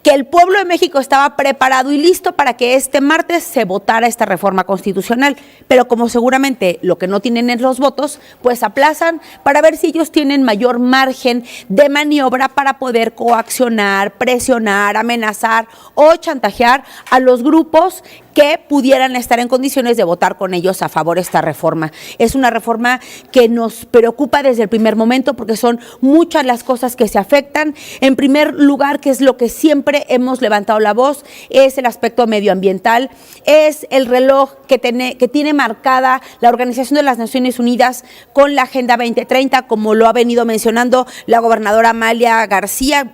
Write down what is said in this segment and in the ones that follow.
que el pueblo de México estaba preparado y listo para que este martes se votara esta reforma constitucional, pero como seguramente lo que no tienen es los votos, pues aplazan para ver si ellos tienen mayor margen de maniobra para poder coaccionar, presionar, amenazar o chantajear a los grupos que pudieran estar en condiciones de votar con ellos a favor de esta reforma. Es una reforma que nos preocupa desde el primer momento porque son muchas las cosas que se afectan. En primer lugar, que es lo que siempre hemos levantado la voz, es el aspecto medioambiental, es el reloj que tiene marcada la Organización de las Naciones Unidas con la Agenda 2030, como lo ha venido mencionando la gobernadora Amalia García.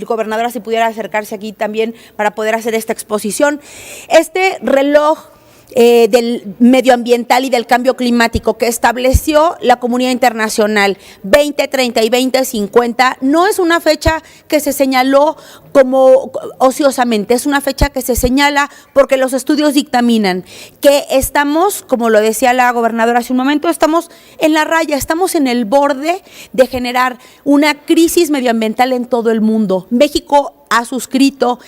Gobernadora, si pudiera acercarse aquí también para poder hacer esta exposición. Este reloj del medioambiental y del cambio climático que estableció la comunidad internacional 2030 y 2050 no es una fecha que se señaló como ociosamente, es una fecha que se señala porque los estudios dictaminan que estamos, como lo decía la gobernadora hace un momento, estamos en la raya, estamos en el borde de generar una crisis medioambiental en todo el mundo. México ha suscrito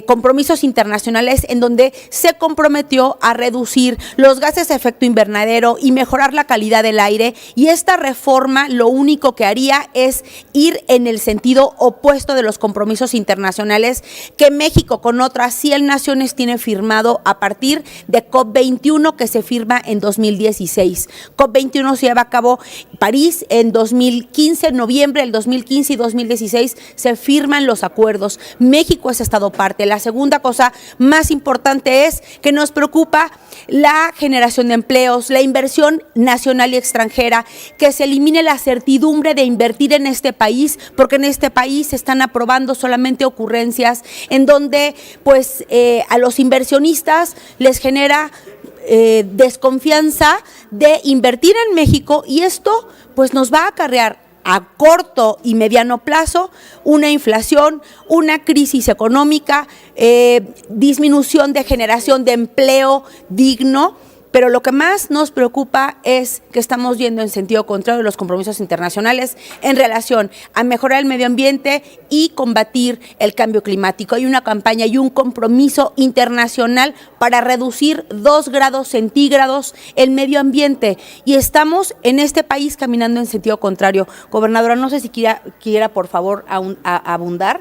compromisos internacionales en donde se comprometió a reducir los gases de efecto invernadero y mejorar la calidad del aire, y esta reforma lo único que haría es ir en el sentido opuesto de los compromisos internacionales que México con otras 100 naciones tiene firmado a partir de COP21 que se firma en 2016. COP21 se lleva a cabo en París en 2015, en noviembre del 2015 y 2016 se firman los acuerdos. México es estado parte. La segunda cosa más importante es que nos preocupa la generación de empleos, la inversión nacional y extranjera, que se elimine la certidumbre de invertir en este país, porque en este país se están aprobando solamente ocurrencias en donde pues a los inversionistas les genera desconfianza de invertir en México, y esto pues nos va a acarrear a corto y mediano plazo una inflación, una crisis económica, disminución de generación de empleo digno. Pero lo que más nos preocupa es que estamos yendo en sentido contrario de los compromisos internacionales en relación a mejorar el medio ambiente y combatir el cambio climático. Hay una campaña y un compromiso internacional para reducir 2 grados centígrados el medio ambiente, y estamos en este país caminando en sentido contrario. Gobernadora, no sé si quiera por favor abundar.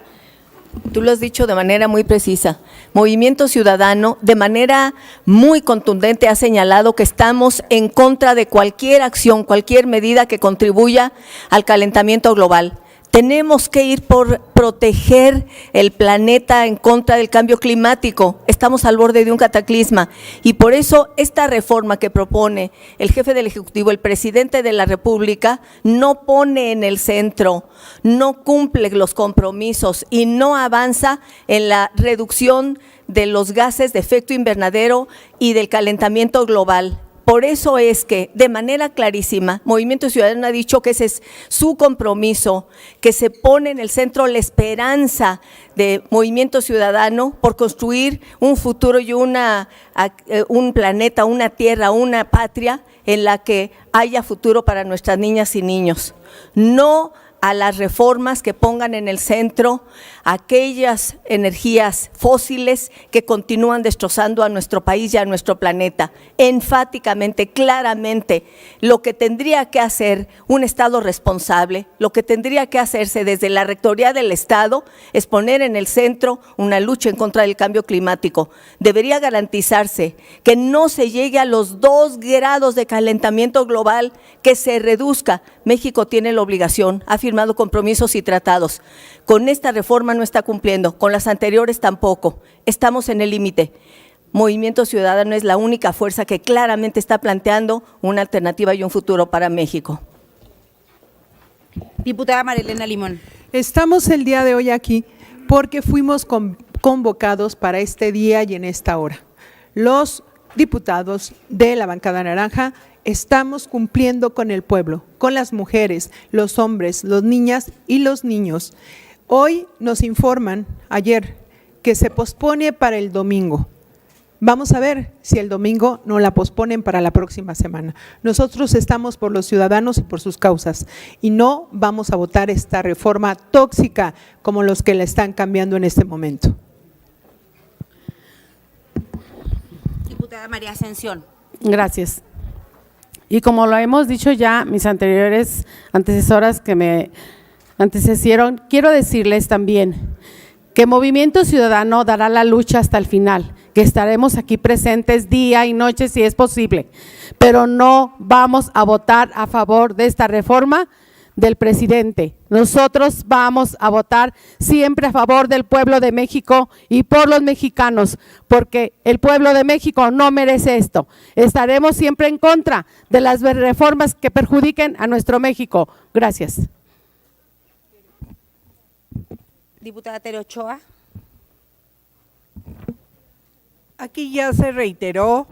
Tú lo has dicho de manera muy precisa. Movimiento Ciudadano, de manera muy contundente, ha señalado que estamos en contra de cualquier acción, cualquier medida que contribuya al calentamiento global. Tenemos que ir por proteger el planeta en contra del cambio climático. Estamos al borde de un cataclisma, y por eso esta reforma que propone el jefe del Ejecutivo, el presidente de la República, no pone en el centro, no cumple los compromisos y no avanza en la reducción de los gases de efecto invernadero y del calentamiento global. Por eso es que, de manera clarísima, Movimiento Ciudadano ha dicho que ese es su compromiso, que se pone en el centro la esperanza de Movimiento Ciudadano por construir un futuro y un planeta, una tierra, una patria en la que haya futuro para nuestras niñas y niños. No a las reformas que pongan en el centro aquellas energías fósiles que continúan destrozando a nuestro país y a nuestro planeta. Enfáticamente, claramente, lo que tendría que hacer un Estado responsable, lo que tendría que hacerse desde la Rectoría del Estado es poner en el centro una lucha en contra del cambio climático. Debería garantizarse que no se llegue a los 2 grados de calentamiento global, que se reduzca. México tiene la obligación, ha firmado compromisos y tratados. Con esta reforma no está cumpliendo, con las anteriores tampoco. Estamos en el límite. Movimiento Ciudadano es la única fuerza que claramente está planteando una alternativa y un futuro para México. Diputada Marilena Limón. Estamos el día de hoy aquí porque fuimos convocados para este día y en esta hora. Los diputados de la bancada naranja estamos cumpliendo con el pueblo, con las mujeres, los hombres, las niñas y los niños. Hoy nos informan, ayer, que se pospone para el domingo. Vamos a ver si el domingo no la posponen para la próxima semana. Nosotros estamos por los ciudadanos y por sus causas y no vamos a votar esta reforma tóxica como los que la están cambiando en este momento. Diputada María Ascensión. Gracias. Y como lo hemos dicho ya mis anteriores antecesoras que me antecedieron, quiero decirles también que Movimiento Ciudadano dará la lucha hasta el final, que estaremos aquí presentes día y noche si es posible, pero no vamos a votar a favor de esta reforma del presidente. Nosotros vamos a votar siempre a favor del pueblo de México y por los mexicanos, porque el pueblo de México no merece esto. Estaremos siempre en contra de las reformas que perjudiquen a nuestro México. Gracias. Diputada Tere Ochoa. Aquí ya se reiteró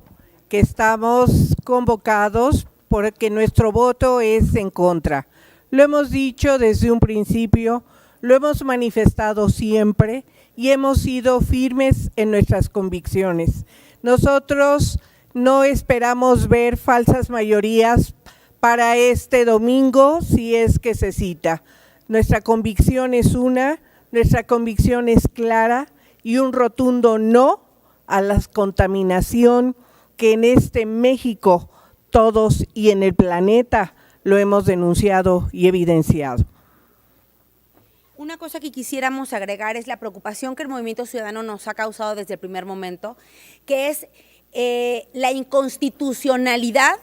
que estamos convocados porque nuestro voto es en contra. Lo hemos dicho desde un principio, lo hemos manifestado siempre y hemos sido firmes en nuestras convicciones. Nosotros no esperamos ver falsas mayorías para este domingo si es que se cita. Nuestra convicción es una, nuestra convicción es clara y un rotundo no a la contaminación que en este México todos y en el planeta lo hemos denunciado y evidenciado. Una cosa que quisiéramos agregar es la preocupación que el Movimiento Ciudadano nos ha causado desde el primer momento, que es la inconstitucionalidad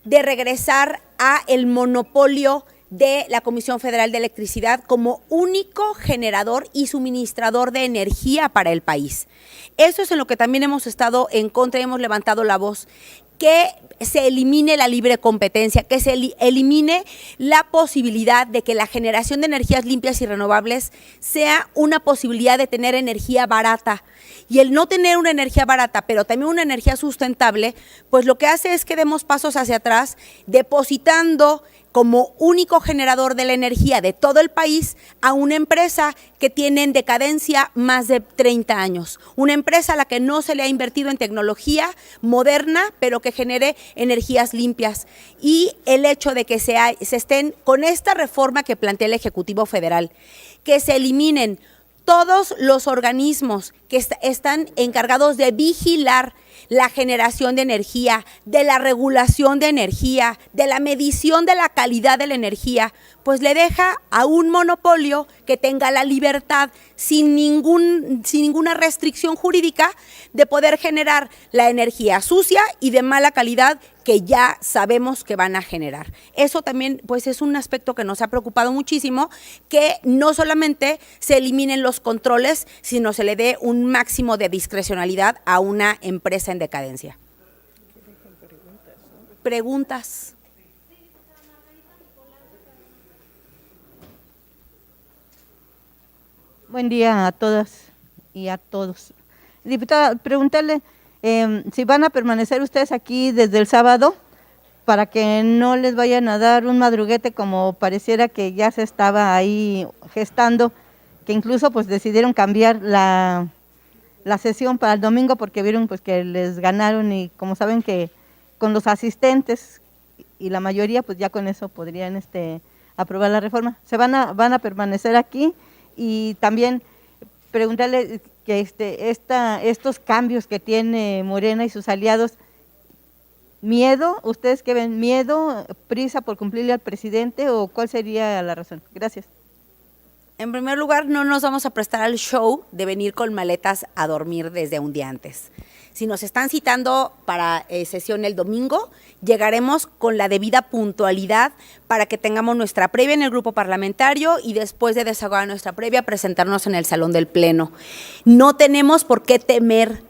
de regresar a el monopolio de la Comisión Federal de Electricidad como único generador y suministrador de energía para el país. Eso es en lo que también hemos estado en contra y hemos levantado la voz, que se elimine la libre competencia, que se elimine la posibilidad de que la generación de energías limpias y renovables sea una posibilidad de tener energía barata. Y el no tener una energía barata, pero también una energía sustentable, pues lo que hace es que demos pasos hacia atrás, depositando como único generador de la energía de todo el país a una empresa que tiene en decadencia más de 30 años. Una empresa a la que no se le ha invertido en tecnología moderna, pero que genere energías limpias. Y el hecho de que se estén con esta reforma que plantea el Ejecutivo Federal, que se eliminen todos los organismos que están encargados de vigilar la generación de energía, de la regulación de energía, de la medición de la calidad de la energía, pues le deja a un monopolio que tenga la libertad sin ninguna restricción jurídica de poder generar la energía sucia y de mala calidad que ya sabemos que van a generar. Eso también pues es un aspecto que nos ha preocupado muchísimo, que no solamente se eliminen los controles, sino se le dé un máximo de discrecionalidad a una empresa en decadencia. Preguntas. Buen día a todas y a todos. Diputada, preguntarle si van a permanecer ustedes aquí desde el sábado para que no les vayan a dar un madruguete como pareciera que ya se estaba ahí gestando, que incluso pues decidieron cambiar la sesión para el domingo porque vieron pues que les ganaron y como saben que con los asistentes y la mayoría pues ya con eso podrían aprobar la reforma. Van a permanecer aquí. Y también preguntarle que estos cambios que tiene Morena y sus aliados, ¿miedo? ¿Ustedes qué ven? ¿Miedo? ¿Prisa por cumplirle al presidente? ¿O cuál sería la razón? Gracias. En primer lugar, no nos vamos a prestar al show de venir con maletas a dormir desde un día antes. Si nos están citando para sesión el domingo, llegaremos con la debida puntualidad para que tengamos nuestra previa en el grupo parlamentario y después de desahogar nuestra previa, presentarnos en el salón del pleno. No tenemos por qué temer.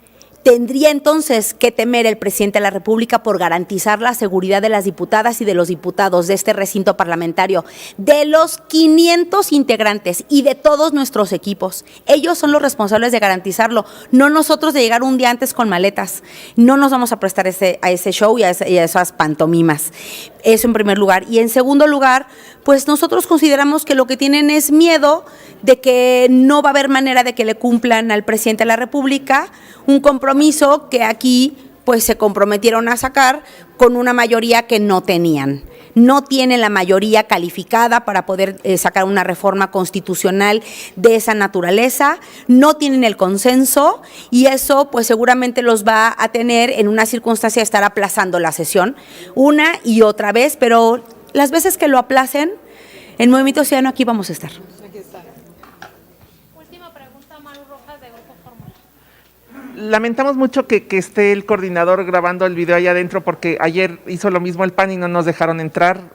¿Tendría entonces que temer el presidente de la República por garantizar la seguridad de las diputadas y de los diputados de este recinto parlamentario, de los 500 integrantes y de todos nuestros equipos? Ellos son los responsables de garantizarlo, no nosotros de llegar un día antes con maletas. No nos vamos a prestar a ese show y a esas pantomimas. Eso en primer lugar. Y en segundo lugar, pues nosotros consideramos que lo que tienen es miedo de que no va a haber manera de que le cumplan al presidente de la República un compromiso que aquí pues se comprometieron a sacar con una mayoría que no tenían. No tienen la mayoría calificada para poder sacar una reforma constitucional de esa naturaleza, no tienen el consenso y eso pues seguramente los va a tener en una circunstancia de estar aplazando la sesión una y otra vez, pero las veces que lo aplacen, en Movimiento Ciudadano aquí vamos a estar. Lamentamos mucho que esté el coordinador grabando el video allá adentro porque ayer hizo lo mismo el PAN y no nos dejaron entrar.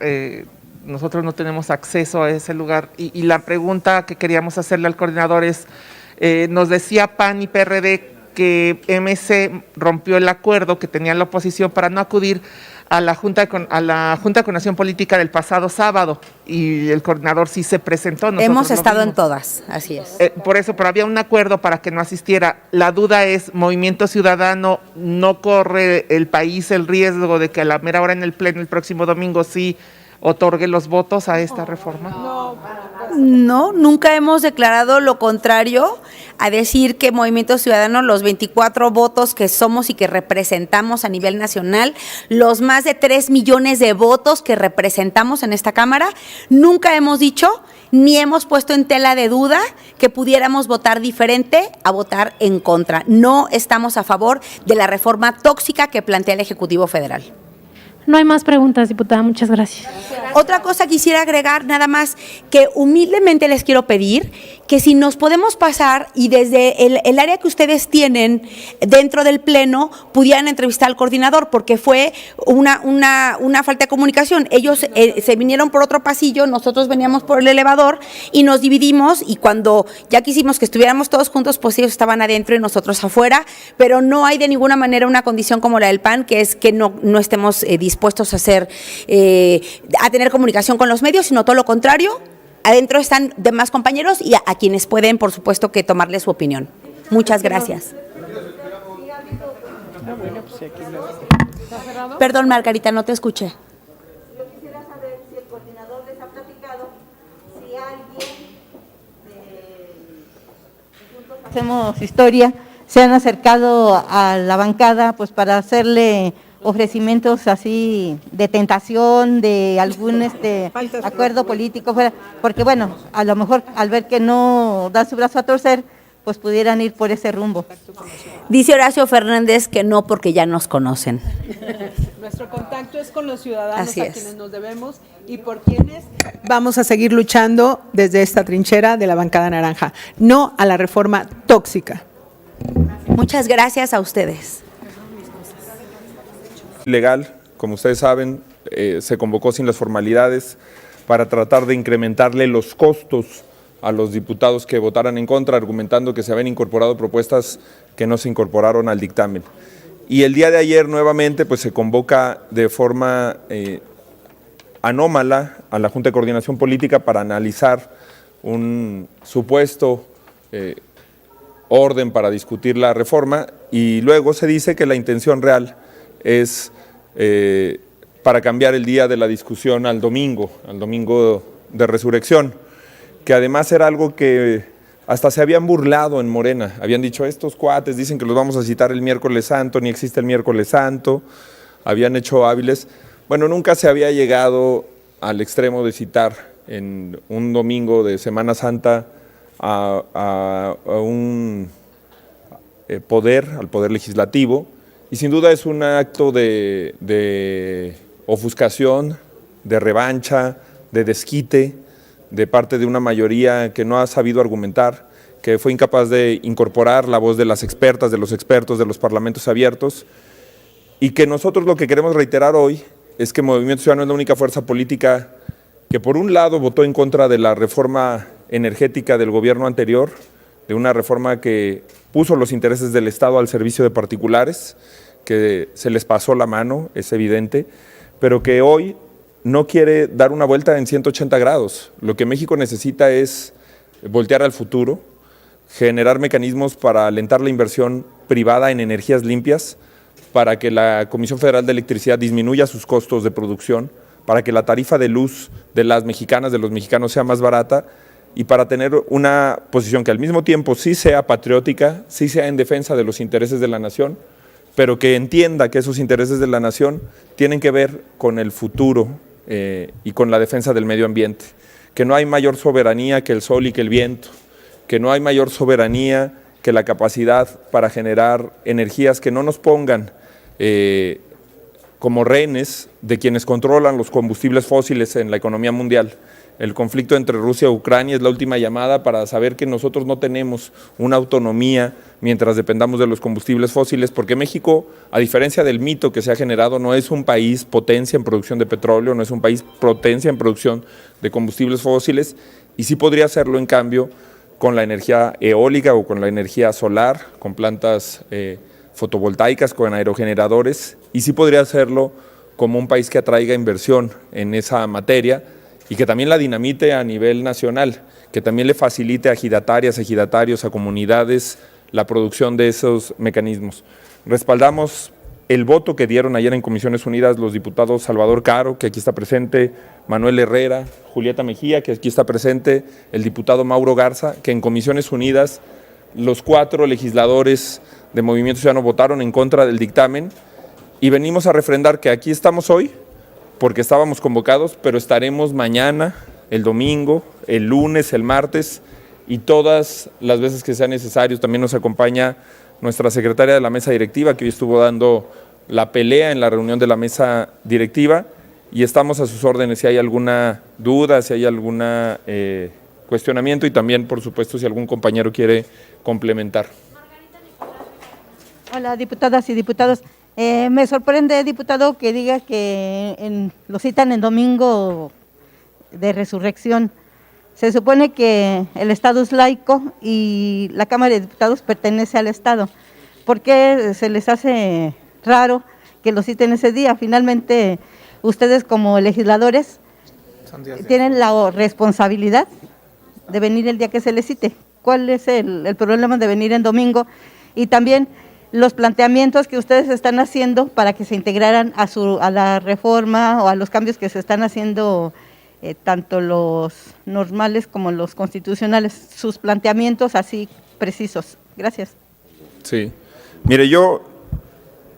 Nosotros no tenemos acceso a ese lugar. Y la pregunta que queríamos hacerle al coordinador es, nos decía PAN y PRD que MC rompió el acuerdo que tenía la oposición para no acudir a la Junta de Coordinación Política del pasado sábado y el coordinador sí se presentó. Hemos estado en todas, así es. Por eso, pero había un acuerdo para que no asistiera. La duda es, ¿Movimiento Ciudadano no corre el país el riesgo de que a la mera hora en el pleno el próximo domingo sí otorgue los votos a esta reforma? No, nunca hemos declarado lo contrario a decir que Movimiento Ciudadano, los 24 votos que somos y que representamos a nivel nacional, los más de 3 millones de votos que representamos en esta Cámara, nunca hemos dicho ni hemos puesto en tela de duda que pudiéramos votar diferente a votar en contra. No estamos a favor de la reforma tóxica que plantea el Ejecutivo Federal. No hay más preguntas, diputada. Muchas gracias. Otra cosa quisiera agregar nada más, que humildemente les quiero pedir que si nos podemos pasar y desde el área que ustedes tienen dentro del pleno pudieran entrevistar al coordinador, porque fue una falta de comunicación. Ellos se vinieron por otro pasillo, nosotros veníamos por el elevador y nos dividimos, y cuando ya quisimos que estuviéramos todos juntos, pues ellos estaban adentro y nosotros afuera, pero no hay de ninguna manera una condición como la del PAN, que es que no estemos dispuestos a a tener comunicación con los medios, sino todo lo contrario. Adentro están demás compañeros y a quienes pueden, por supuesto, que tomarles su opinión. Muchas gracias. Perdón, Margarita, no te escuché. Yo quisiera saber si el coordinador les ha platicado, si alguien de Juntos Hacemos Historia se han acercado a la bancada pues para hacerle ofrecimientos así de tentación, de algún acuerdo político, porque bueno, a lo mejor al ver que no da su brazo a torcer, pues pudieran ir por ese rumbo. Dice Horacio Fernández que no, porque ya nos conocen. Nuestro contacto es con los ciudadanos Así a es. quienes nos debemos y por quienes vamos a seguir luchando desde esta trinchera de la bancada naranja, no a la reforma tóxica. Muchas gracias a ustedes. Legal, como ustedes saben, se convocó sin las formalidades para tratar de incrementarle los costos a los diputados que votaran en contra, argumentando que se habían incorporado propuestas que no se incorporaron al dictamen. Y el día de ayer nuevamente pues se convoca de forma anómala a la Junta de Coordinación Política para analizar un supuesto orden para discutir la reforma, y luego se dice que la intención real es para cambiar el día de la discusión al domingo de Resurrección, que además era algo que hasta se habían burlado en Morena. Habían dicho, estos cuates dicen que los vamos a citar el miércoles santo, ni existe el miércoles santo, habían hecho hábiles. Bueno, nunca se había llegado al extremo de citar en un domingo de Semana Santa a un poder, al poder legislativo. Y sin duda es un acto de ofuscación, de revancha, de desquite de parte de una mayoría que no ha sabido argumentar, que fue incapaz de incorporar la voz de las expertas, de los expertos, de los parlamentos abiertos, y que nosotros lo que queremos reiterar hoy es que Movimiento Ciudadano es la única fuerza política que por un lado votó en contra de la reforma energética del gobierno anterior, de una reforma que puso los intereses del Estado al servicio de particulares, que se les pasó la mano, es evidente, pero que hoy no quiere dar una vuelta en 180 grados. Lo que México necesita es voltear al futuro, generar mecanismos para alentar la inversión privada en energías limpias, para que la Comisión Federal de Electricidad disminuya sus costos de producción, para que la tarifa de luz de las mexicanas, de los mexicanos, sea más barata y para tener una posición que al mismo tiempo sí sea patriótica, sí sea en defensa de los intereses de la nación, pero que entienda que esos intereses de la nación tienen que ver con el futuro y con la defensa del medio ambiente, que no hay mayor soberanía que el sol y que el viento, que no hay mayor soberanía que la capacidad para generar energías que no nos pongan como rehenes de quienes controlan los combustibles fósiles en la economía mundial. El conflicto entre Rusia y Ucrania es la última llamada para saber que nosotros no tenemos una autonomía mientras dependamos de los combustibles fósiles, porque México, a diferencia del mito que se ha generado, no es un país potencia en producción de petróleo, no es un país potencia en producción de combustibles fósiles, y sí podría hacerlo, en cambio, con la energía eólica o con la energía solar, con plantas fotovoltaicas, con aerogeneradores, y sí podría hacerlo como un país que atraiga inversión en esa materia y que también la dinamite a nivel nacional, que también le facilite a ejidatarias, ejidatarios, a comunidades la producción de esos mecanismos. Respaldamos el voto que dieron ayer en Comisiones Unidas los diputados Salvador Caro, que aquí está presente, Manuel Herrera, Julieta Mejía, que aquí está presente, el diputado Mauro Garza, que en Comisiones Unidas los 4 legisladores de Movimiento Ciudadano votaron en contra del dictamen y venimos a refrendar que aquí estamos hoy porque estábamos convocados, pero estaremos mañana, el domingo, el lunes, el martes y todas las veces que sea necesario. También nos acompaña nuestra secretaria de la mesa directiva, que hoy estuvo dando la pelea en la reunión de la mesa directiva, y estamos a sus órdenes si hay alguna duda, si hay algún cuestionamiento y también, por supuesto, si algún compañero quiere complementar. Hola, diputadas y diputados. Me sorprende, diputado, que diga que lo citan en domingo de resurrección. Se supone que el Estado es laico y la Cámara de Diputados pertenece al Estado. ¿Por qué se les hace raro que lo citen ese día? Finalmente, ustedes como legisladores tienen la responsabilidad de venir el día que se les cite. ¿Cuál es el problema de venir en domingo? Y también los planteamientos que ustedes están haciendo para que se integraran a la reforma o a los cambios que se están haciendo, tanto los normales como los constitucionales, sus planteamientos así precisos. Gracias. Sí, mire, yo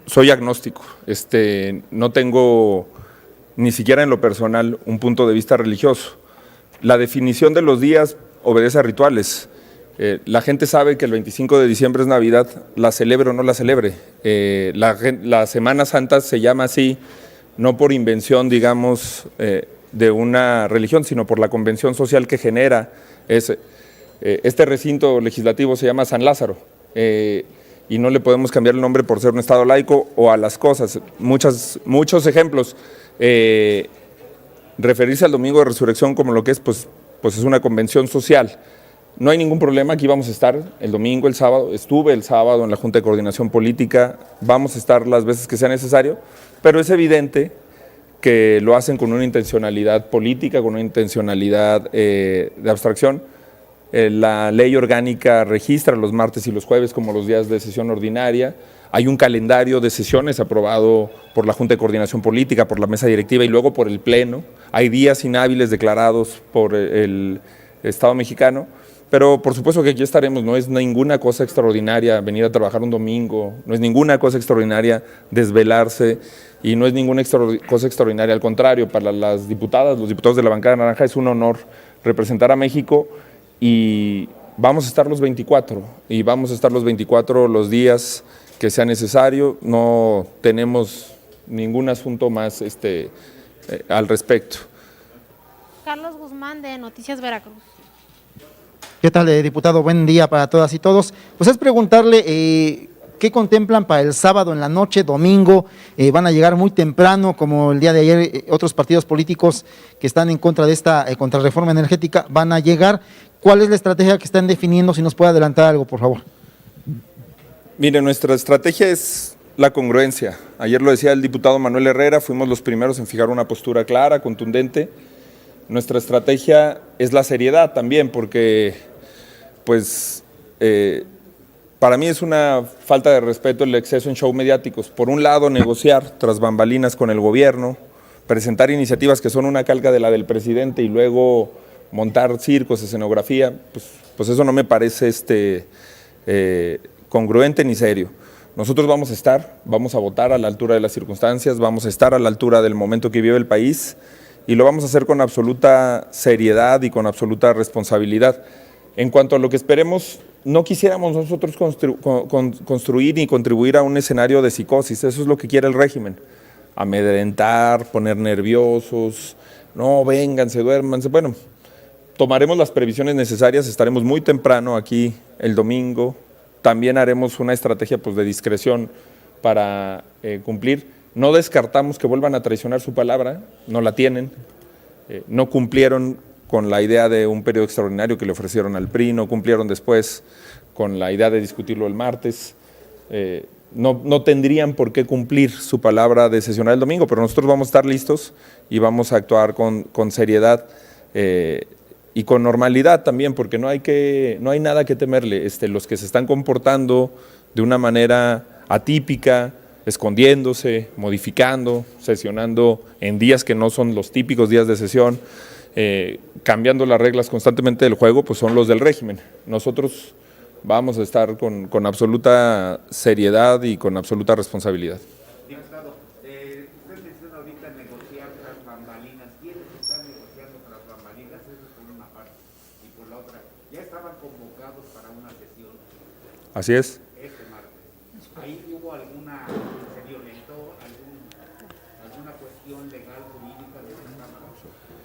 soy agnóstico, no tengo ni siquiera en lo personal un punto de vista religioso. La definición de los días obedece a rituales. La gente sabe que el 25 de diciembre es Navidad, la celebre o no la celebre. La Semana Santa se llama así, no por invención, digamos, de una religión, sino por la convención social que genera. Este recinto legislativo se llama San Lázaro, y no le podemos cambiar el nombre por ser un Estado laico o a las cosas. Muchos ejemplos. Referirse al Domingo de Resurrección como lo que es, pues es una convención social. No hay ningún problema, aquí vamos a estar el domingo, el sábado, estuve el sábado en la Junta de Coordinación Política, vamos a estar las veces que sea necesario, pero es evidente que lo hacen con una intencionalidad política, con una intencionalidad de abstracción. La ley orgánica registra los martes y los jueves como los días de sesión ordinaria. Hay un calendario de sesiones aprobado por la Junta de Coordinación Política, por la mesa directiva y luego por el Pleno. Hay días inhábiles declarados por el Estado mexicano, pero por supuesto que aquí estaremos. No es ninguna cosa extraordinaria venir a trabajar un domingo, no es ninguna cosa extraordinaria desvelarse y no es ninguna cosa extraordinaria. Al contrario, para las diputadas, los diputados de la bancada naranja es un honor representar a México y vamos a estar los 24 los días que sea necesario. No tenemos ningún asunto más al respecto. Carlos Guzmán, de Noticias Veracruz. ¿Qué tal, diputado? Buen día para todas y todos. Pues es preguntarle qué contemplan para el sábado en la noche, domingo. Van a llegar muy temprano, como el día de ayer otros partidos políticos que están en contra de esta contrarreforma energética van a llegar. ¿Cuál es la estrategia que están definiendo? Si nos puede adelantar algo, por favor. Mire, nuestra estrategia es la congruencia. Ayer lo decía el diputado Manuel Herrera, fuimos los primeros en fijar una postura clara, contundente. Nuestra estrategia es la seriedad también, porque para mí es una falta de respeto el exceso en show mediáticos. Por un lado, negociar tras bambalinas con el gobierno presentar iniciativas que son una calca de la del presidente y luego montar circos, escenografía, pues eso no me parece congruente ni serio. Nosotros vamos a votar a la altura de las circunstancias, vamos a estar a la altura del momento que vive el país y lo vamos a hacer con absoluta seriedad y con absoluta responsabilidad. En cuanto a lo que esperemos, no quisiéramos nosotros construir ni contribuir a un escenario de psicosis, eso es lo que quiere el régimen, amedrentar, poner nerviosos, no, vénganse, duérmanse, bueno, tomaremos las previsiones necesarias, estaremos muy temprano aquí el domingo, también haremos una estrategia de discreción para cumplir, no descartamos que vuelvan a traicionar su palabra, no la tienen, no cumplieron con la idea de un periodo extraordinario que le ofrecieron al PRI, no cumplieron después con la idea de discutirlo el martes, no tendrían por qué cumplir su palabra de sesionar el domingo, pero nosotros vamos a estar listos y vamos a actuar con seriedad y con normalidad también, porque no hay nada que temerle. Los que se están comportando de una manera atípica, escondiéndose, modificando, sesionando en días que no son los típicos días de sesión, cambiando las reglas constantemente del juego, pues son los del régimen. Nosotros vamos a estar con absoluta seriedad y con absoluta responsabilidad. Diputado, usted menciona ahorita negociar tras bambalinas. ¿Quiénes están negociando tras bambalinas? Eso es por una parte. Y por la otra, ya estaban convocados para una sesión. Así es. Este martes. ¿Ahí hubo se violentó alguna cuestión legal, jurídica de esta Cámara?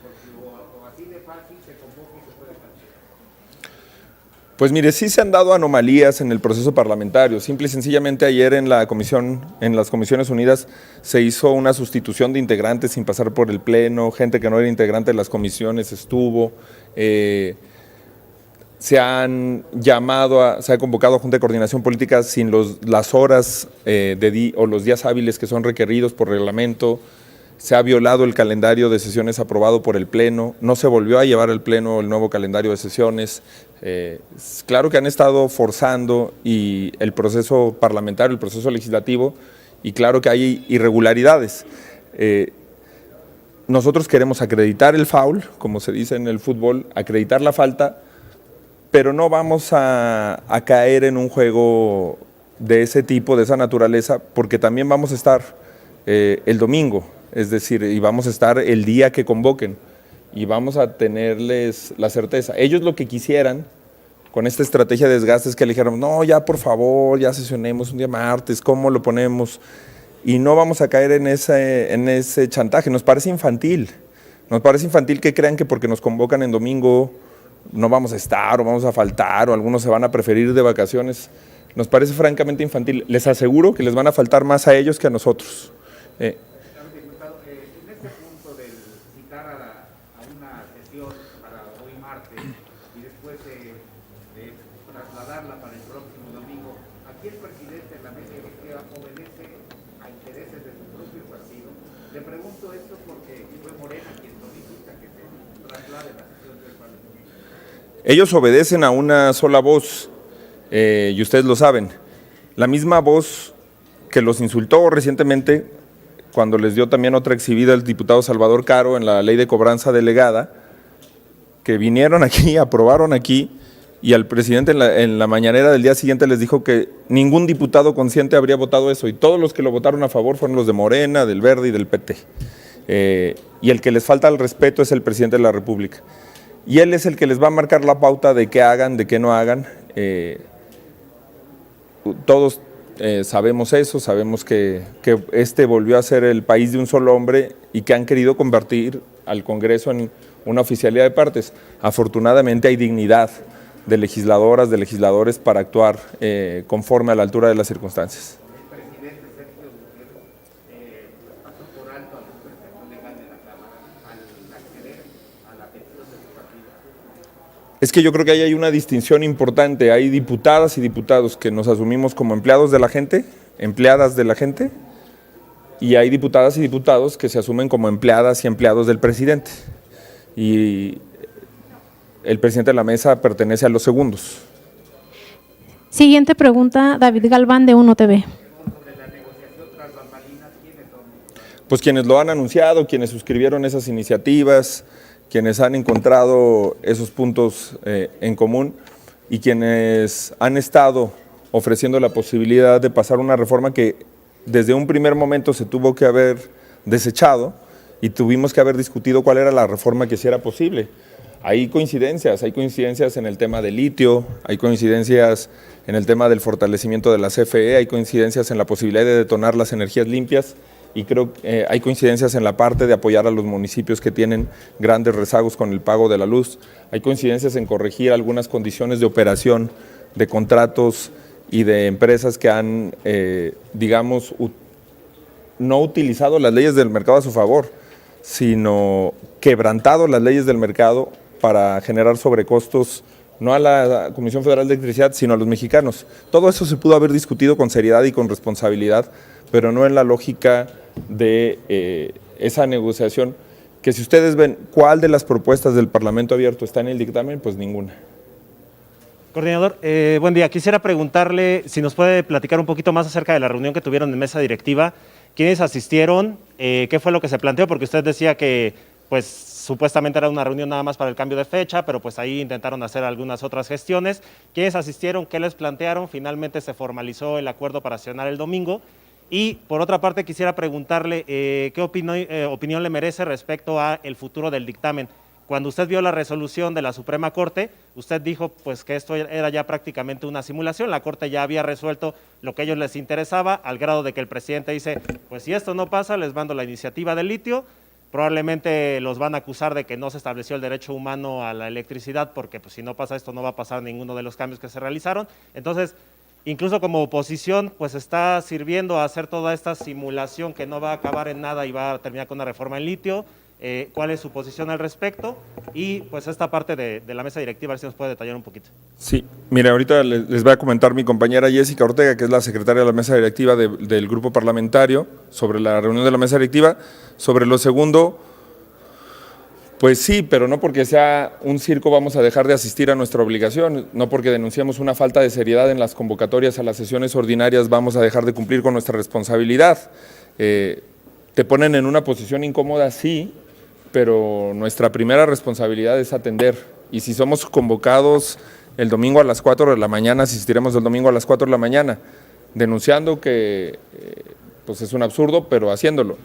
Porque o así de fácil se convoca y se puede cancelar. Pues mire, sí se han dado anomalías en el proceso parlamentario. Simple y sencillamente ayer en las Comisiones Unidas se hizo una sustitución de integrantes sin pasar por el Pleno, gente que no era integrante de las comisiones estuvo, se ha convocado a Junta de Coordinación Política sin las horas o los días hábiles que son requeridos por reglamento. Se ha violado el calendario de sesiones aprobado por el Pleno, no se volvió a llevar al Pleno el nuevo calendario de sesiones. Claro que han estado forzando el proceso parlamentario, el proceso legislativo, y claro que hay irregularidades. Nosotros queremos acreditar el foul, como se dice en el fútbol, acreditar la falta, pero no vamos a caer en un juego de ese tipo, de esa naturaleza, porque también vamos a estar el domingo. Es decir, y vamos a estar el día que convoquen y vamos a tenerles la certeza. Ellos lo que quisieran con esta estrategia de desgaste es que le dijeran, no, ya por favor, ya sesionemos un día martes, ¿cómo lo ponemos? Y no vamos a caer en ese chantaje, nos parece infantil que crean que porque nos convocan en domingo no vamos a estar o vamos a faltar o algunos se van a preferir de vacaciones. Nos parece francamente infantil, les aseguro que les van a faltar más a ellos que a nosotros. Trasladarla para el próximo domingo. Aquí el presidente de la mesa directiva obedece a intereses de su propio partido. Le pregunto esto porque fue Morena quien solicita que se traslade la sesión del Parlamento. Ellos obedecen a una sola voz, y ustedes lo saben, la misma voz que los insultó recientemente cuando les dio también otra exhibida el diputado Salvador Caro en la ley de cobranza delegada, que vinieron aquí, aprobaron aquí, y al presidente en la mañanera del día siguiente les dijo que ningún diputado consciente habría votado eso, y todos los que lo votaron a favor fueron los de Morena, del Verde y del PT. Y el que les falta al respeto es el presidente de la República. Y él es el que les va a marcar la pauta de qué hagan, de qué no hagan. Todos sabemos eso, sabemos que volvió a ser el país de un solo hombre y que han querido convertir al Congreso en una oficialidad de partes. Afortunadamente hay dignidad de legisladoras, de legisladores para actuar conforme a la altura de las circunstancias. El presidente Sergio Gutiérrez pasó por alto algún precepto legal de la Cámara al acceder a la petición de su partido. Es que yo creo que ahí hay una distinción importante, hay diputadas y diputados que nos asumimos como empleados de la gente, empleadas de la gente, y hay diputadas y diputados que se asumen como empleadas y empleados del presidente. Y el presidente de la mesa pertenece a los segundos. Siguiente pregunta, David Galván de 1 TV. pues quienes lo han anunciado, quienes suscribieron esas iniciativas, quienes han encontrado esos puntos en común y quienes han estado ofreciendo la posibilidad de pasar una reforma que desde un primer momento se tuvo que haber desechado y tuvimos que haber discutido cuál era la reforma que sí era posible. Hay coincidencias en el tema del litio, hay coincidencias en el tema del fortalecimiento de la CFE, hay coincidencias en la posibilidad de detonar las energías limpias y creo que hay coincidencias en la parte de apoyar a los municipios que tienen grandes rezagos con el pago de la luz, hay coincidencias en corregir algunas condiciones de operación de contratos y de empresas que han, digamos, no utilizado las leyes del mercado a su favor, sino quebrantado las leyes del mercado para generar sobrecostos no a la Comisión Federal de Electricidad, sino a los mexicanos. Todo eso se pudo haber discutido con seriedad y con responsabilidad, pero no en la lógica de esa negociación, que si ustedes ven cuál de las propuestas del Parlamento Abierto está en el dictamen, pues ninguna. Coordinador, buen día. Quisiera preguntarle si nos puede platicar un poquito más acerca de la reunión que tuvieron en mesa directiva. ¿Quiénes asistieron? ¿Qué fue lo que se planteó? Porque usted decía que pues supuestamente era una reunión nada más para el cambio de fecha, pero pues ahí intentaron hacer algunas otras gestiones. ¿Quiénes asistieron? ¿Qué les plantearon? Finalmente se formalizó el acuerdo para sesionar el domingo. Y por otra parte quisiera preguntarle qué opinión le merece respecto a el futuro del dictamen. Cuando usted vio la resolución de la Suprema Corte, usted dijo pues que esto era ya prácticamente una simulación, la Corte ya había resuelto lo que a ellos les interesaba, al grado de que el presidente dice, pues si esto no pasa, les mando la iniciativa del litio, probablemente los van a acusar de que no se estableció el derecho humano a la electricidad, porque pues si no pasa esto no va a pasar ninguno de los cambios que se realizaron. Entonces, incluso como oposición, pues está sirviendo a hacer toda esta simulación que no va a acabar en nada y va a terminar con una reforma en litio. ¿Cuál es su posición al respecto? Y pues esta parte de la mesa directiva, a ver si nos puede detallar un poquito. Sí, mire, ahorita les va a comentar mi compañera Jessica Ortega, que es la secretaria de la mesa directiva del grupo parlamentario, sobre la reunión de la mesa directiva. Sobre lo segundo, pues sí, pero no porque sea un circo vamos a dejar de asistir a nuestra obligación, no porque denunciamos una falta de seriedad en las convocatorias a las sesiones ordinarias vamos a dejar de cumplir con nuestra responsabilidad. Te ponen en una posición incómoda, sí, pero nuestra primera responsabilidad es atender. Y si somos convocados el domingo a las 4 de la mañana, asistiremos el domingo a las 4 de la mañana, denunciando que pues es un absurdo, pero haciéndolo.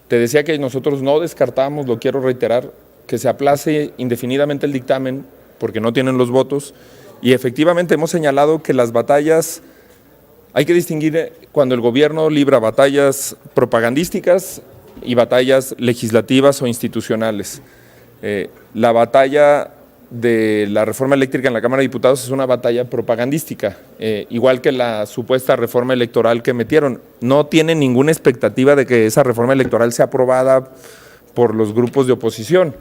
Te decía que nosotros no descartamos, lo quiero reiterar, que se aplace indefinidamente el dictamen porque no tienen los votos y efectivamente hemos señalado que las batallas, hay que distinguir cuando el gobierno libra batallas propagandísticas y batallas legislativas o institucionales. La batalla de la reforma eléctrica en la Cámara de Diputados es una batalla propagandística, igual que la supuesta reforma electoral que metieron. No tienen ninguna expectativa de que esa reforma electoral sea aprobada por los grupos de oposición.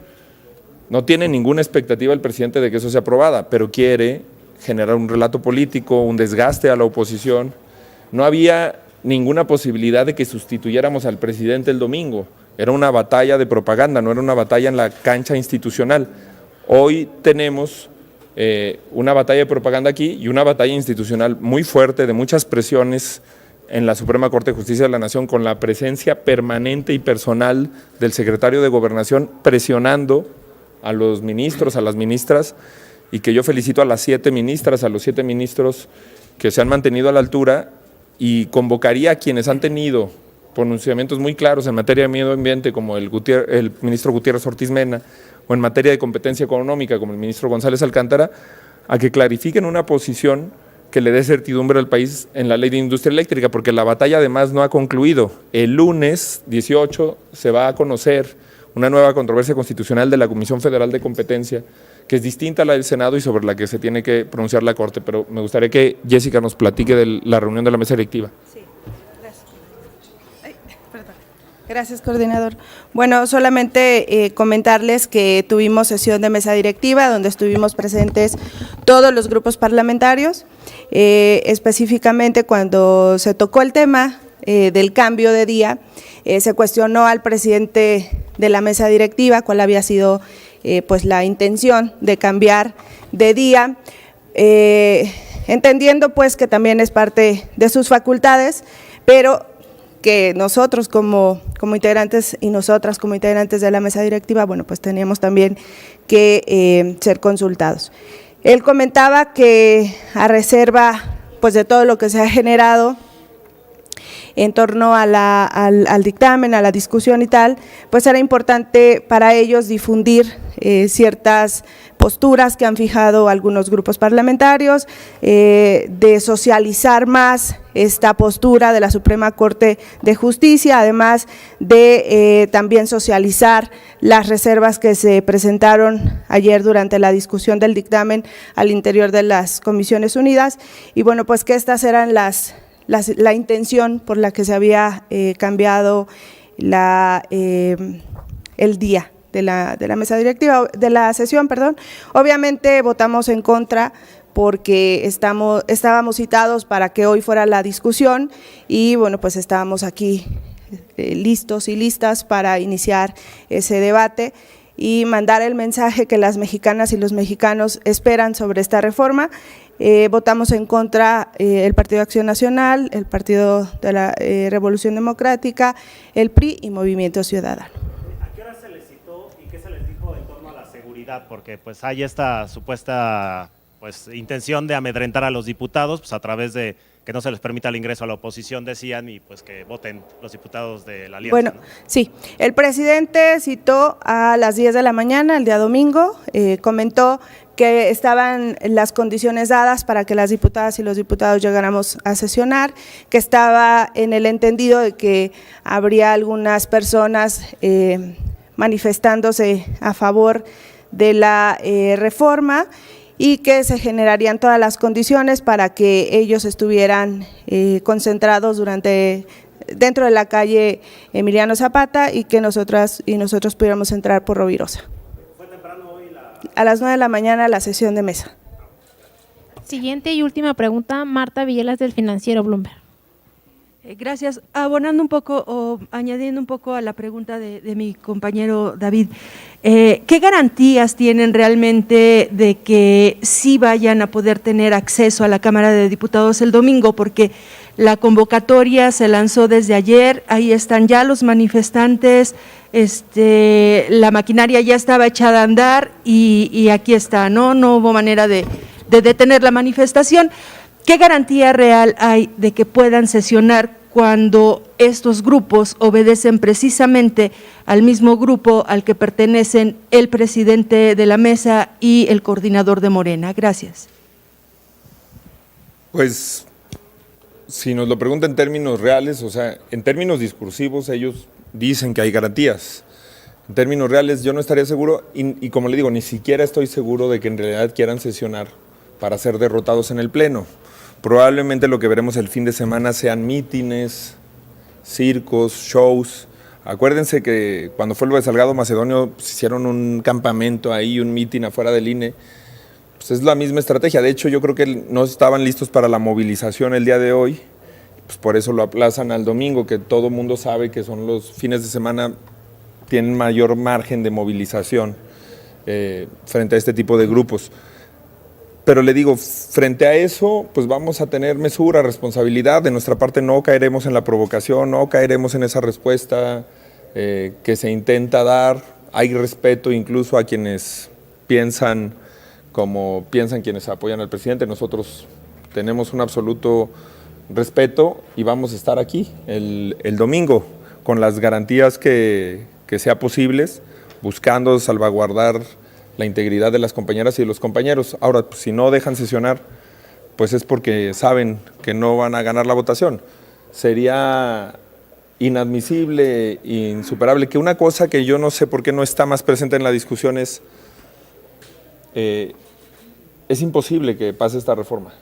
No tiene ninguna expectativa el presidente de que eso sea aprobada, pero quiere generar un relato político, un desgaste a la oposición. No había ninguna posibilidad de que sustituyéramos al presidente el domingo. Era una batalla de propaganda, no era una batalla en la cancha institucional. Hoy tenemos una batalla de propaganda aquí y una batalla institucional muy fuerte, de muchas presiones en la Suprema Corte de Justicia de la Nación, con la presencia permanente y personal del secretario de Gobernación presionando a los ministros, a las ministras, y que yo felicito a las 7 ministras, a los 7 ministros que se han mantenido a la altura, y convocaría a quienes han tenido pronunciamientos muy claros en materia de medio ambiente, como el ministro Gutiérrez Ortiz Mena, o en materia de competencia económica, como el ministro González Alcántara, a que clarifiquen una posición que le dé certidumbre al país en la ley de industria eléctrica, porque la batalla además no ha concluido. El lunes 18 se va a conocer una nueva controversia constitucional de la Comisión Federal de Competencia, que es distinta a la del Senado y sobre la que se tiene que pronunciar la Corte, pero me gustaría que Jessica nos platique de la reunión de la mesa directiva. Sí, gracias. Gracias, coordinador. Bueno, solamente comentarles que tuvimos sesión de mesa directiva donde estuvimos presentes todos los grupos parlamentarios, específicamente cuando se tocó el tema del cambio de día, se cuestionó al presidente de la mesa directiva cuál había sido pues la intención de cambiar de día, entendiendo pues que también es parte de sus facultades, pero que nosotros como integrantes y nosotras como integrantes de la mesa directiva, bueno, pues teníamos también que ser consultados. Él comentaba que a reserva pues de todo lo que se ha generado en torno a al dictamen, a la discusión y tal, pues era importante para ellos difundir ciertas posturas que han fijado algunos grupos parlamentarios, de socializar más esta postura de la Suprema Corte de Justicia, además de también socializar las reservas que se presentaron ayer durante la discusión del dictamen al interior de las Comisiones Unidas, y bueno, pues que estas eran la intención por la que se había cambiado el día de la mesa directiva, de la sesión, perdón. Obviamente votamos en contra porque estábamos citados para que hoy fuera la discusión y bueno, pues estábamos aquí listos y listas para iniciar ese debate y mandar el mensaje que las mexicanas y los mexicanos esperan sobre esta reforma. Votamos en contra el Partido de Acción Nacional, el Partido de la Revolución Democrática, el PRI y Movimiento Ciudadano. ¿A qué hora se les citó y qué se les dijo en torno a la seguridad? Porque pues hay esta supuesta pues intención de amedrentar a los diputados pues a través de que no se les permita el ingreso a la oposición, decían, y pues que voten los diputados de la alianza. Bueno, ¿no? Sí, el presidente citó a las 10 de la mañana, el día domingo, comentó que estaban las condiciones dadas para que las diputadas y los diputados llegáramos a sesionar, que estaba en el entendido de que habría algunas personas manifestándose a favor de la reforma y que se generarían todas las condiciones para que ellos estuvieran concentrados dentro de la calle Emiliano Zapata y que nosotros pudiéramos entrar por Rovirosa. ¿Fue temprano hoy a las 9 de la mañana la sesión de mesa. Siguiente y última pregunta, Marta Villelas del Financiero Bloomberg. Gracias. Abonando un poco o añadiendo un poco a la pregunta de mi compañero David, ¿qué garantías tienen realmente de que sí vayan a poder tener acceso a la Cámara de Diputados el domingo? Porque la convocatoria se lanzó desde ayer, ahí están ya los manifestantes, la maquinaria ya estaba echada a andar y aquí está, ¿no? No hubo manera de detener la manifestación. ¿Qué garantía real hay de que puedan sesionar cuando estos grupos obedecen precisamente al mismo grupo al que pertenecen el presidente de la mesa y el coordinador de Morena? Gracias. Pues, si nos lo preguntan en términos reales, o sea, en términos discursivos ellos dicen que hay garantías. En términos reales yo no estaría seguro y como le digo, ni siquiera estoy seguro de que en realidad quieran sesionar para ser derrotados en el Pleno. Probablemente lo que veremos el fin de semana sean mítines, circos, shows. Acuérdense que cuando fue lo de Salgado Macedonio pues hicieron un campamento ahí, un mítin afuera del INE. Pues es la misma estrategia. De hecho, yo creo que no estaban listos para la movilización el día de hoy. Pues por eso lo aplazan al domingo, que todo el mundo sabe que son los fines de semana, tienen mayor margen de movilización frente a este tipo de grupos. Pero le digo, frente a eso, pues vamos a tener mesura, responsabilidad. De nuestra parte no caeremos en la provocación, no caeremos en esa respuesta que se intenta dar. Hay respeto incluso a quienes piensan como piensan quienes apoyan al presidente. Nosotros tenemos un absoluto respeto y vamos a estar aquí el domingo con las garantías que sea posibles, buscando salvaguardar la integridad de las compañeras y de los compañeros. Ahora, pues, si no dejan sesionar, pues es porque saben que no van a ganar la votación. Sería inadmisible, insuperable, que una cosa que yo no sé por qué no está más presente en la discusión es imposible que pase esta reforma.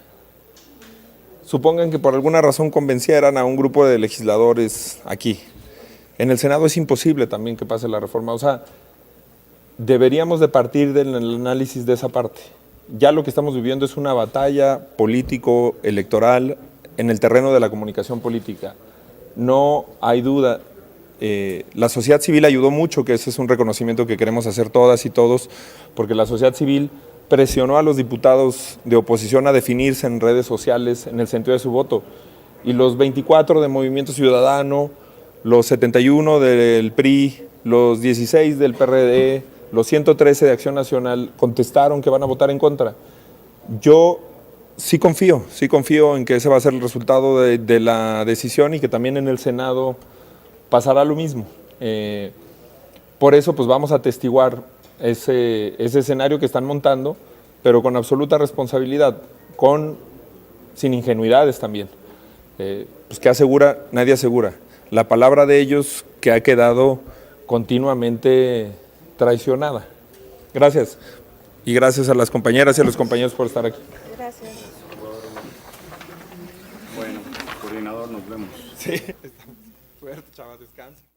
Supongan que por alguna razón convencieran a un grupo de legisladores aquí. En el Senado es imposible también que pase la reforma. O sea, deberíamos de partir del análisis de esa parte. Ya lo que estamos viviendo es una batalla político-electoral en el terreno de la comunicación política. No hay duda, la sociedad civil ayudó mucho, que ese es un reconocimiento que queremos hacer todas y todos, porque la sociedad civil presionó a los diputados de oposición a definirse en redes sociales en el sentido de su voto. Y los 24 de Movimiento Ciudadano, los 71 del PRI, los 16 del PRD, los 113 de Acción Nacional contestaron que van a votar en contra. Yo sí confío en que ese va a ser el resultado de la decisión y que también en el Senado pasará lo mismo. Por eso pues vamos a atestiguar ese escenario que están montando, pero con absoluta responsabilidad, sin ingenuidades también. Pues que asegura, nadie asegura. La palabra de ellos que ha quedado continuamente traicionada. Gracias. Y gracias a las compañeras y a los compañeros por estar aquí. Gracias. Bueno, coordinador, nos vemos. Sí, estamos fuertes, chavas, descansa.